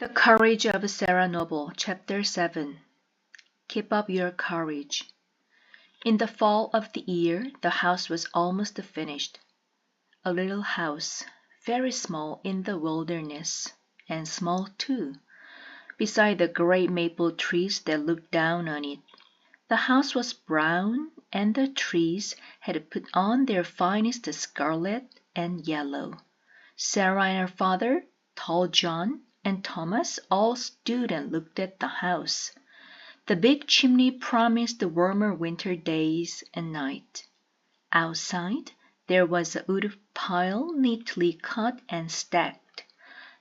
The Courage of Sarah Noble, Chapter 7. Keep up your courage. In the fall of the year, the house was almost finished. A little house, very small in the wilderness, and small too, beside the great maple trees that looked down on it. The house was brown, and the trees had put on their finest scarlet and yellow. Sarah and her father, tall John, and Thomas all stood and looked at the house. The big chimney promised warmer winter days and nights. Outside, there was a wood pile neatly cut and stacked.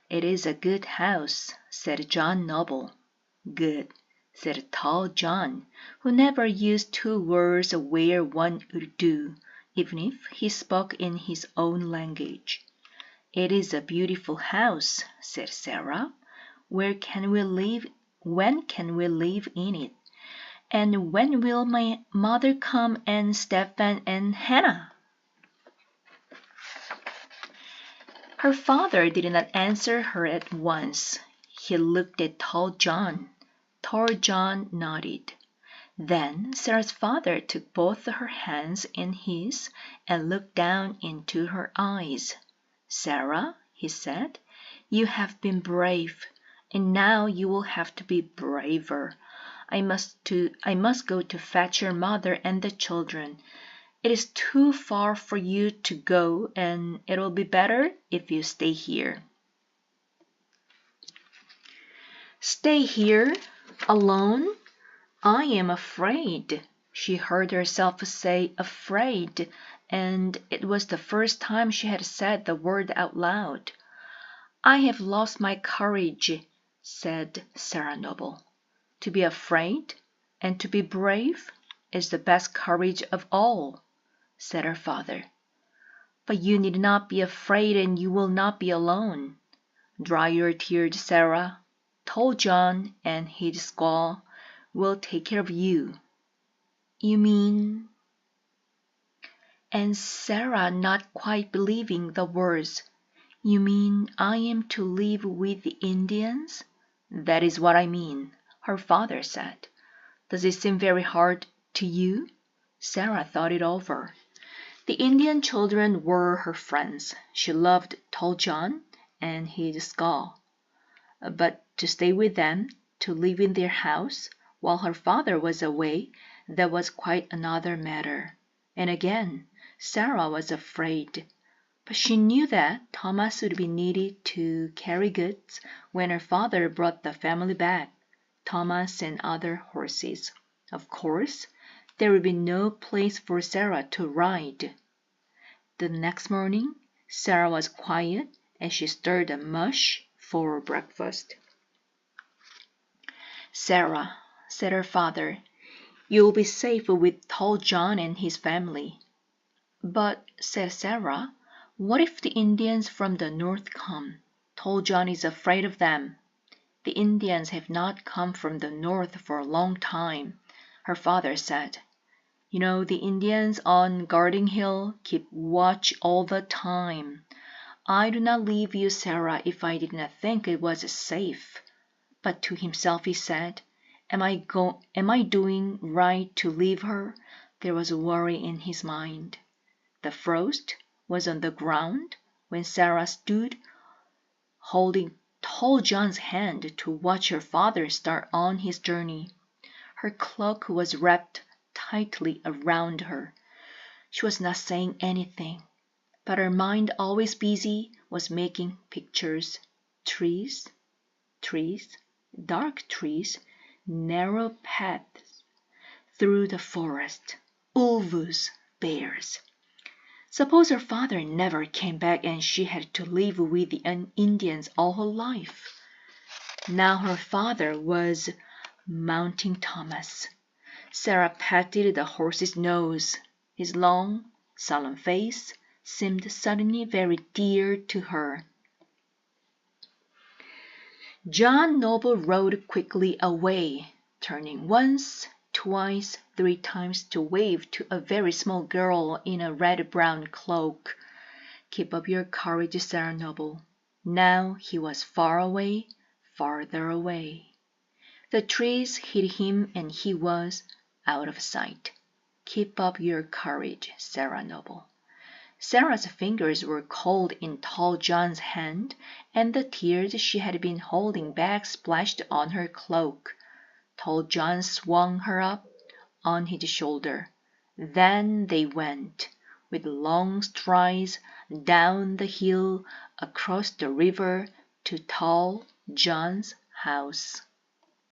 "It is a good house," said John Noble. "Good," said tall John, who never used two words where one would do, even if he spoke in his own language. "It is a beautiful house," said Sarah. When can we live in it? And when will my mother come, and Stephen and Hannah?" Her father did not answer her at once. He looked at tall John. Tall John nodded. Then Sarah's father took both her hands in his and looked down into her eyes. "Sarah," he said, "you have been brave, and now you will have to be braver. I must go to fetch your mother and the children. It is too far for you to go, and it will be better if you stay here." "Stay here? Alone? I am afraid," she heard herself say, afraid, and it was the first time she had said the word out loud. "I have lost my courage," said Sarah Noble. "To be afraid and to be brave is the best courage of all," said her father. "But you need not be afraid, and you will not be alone. Dry your tears, Sarah. Tall John and his squaw will take care of you." "You mean—" And Sarah, not quite believing the words, "You mean I am to live with the Indians?" "That is what I mean," her father said. "Does it seem very hard to you?" Sarah thought it over. The Indian children were her friends. She loved tall John and his squaw. But to stay with them, to live in their house, while her father was away, that was quite another matter. And again, Sarah was afraid. But she knew that Thomas would be needed to carry goods when her father brought the family back, Thomas and other horses. Of course, there would be no place for Sarah to ride. The next morning, Sarah was quiet as she stirred the mush for breakfast. "Sarah," said her father, "you will be safe with tall John and his family." "But," said Sarah, "what if the Indians from the north come? Tall John is afraid of them." "The Indians have not come from the north for a long time," her father said. "You know, the Indians on Guarding Hill keep watch all the time. I do not leave you, Sarah, if I did not think it was safe." But to himself he said, Am I doing right to leave her?" There was worry in his mind. The frost was on the ground when Sarah stood holding tall John's hand to watch her father start on his journey. Her cloak was wrapped tightly around her. She was not saying anything, but her mind, always busy, was making pictures. Trees, dark trees, narrow paths through the forest, wolves, bears. Suppose her father never came back and she had to live with the Indians all her life. Now her father was mounting Thomas. Sarah patted the horse's nose. His long, solemn face seemed suddenly very dear to her. John Noble rode quickly away, turning once, twice, 3 times to wave to a very small girl in a red-brown cloak. "Keep up your courage, Sarah Noble." Now he was far away, farther away. The trees hid him and he was out of sight. Keep up your courage, Sarah Noble. Sarah's fingers were cold in tall John's hand, and the tears she had been holding back splashed on her cloak. Tall John swung her up on his shoulder. Then they went, with long strides, down the hill, across the river, to Tall John's house.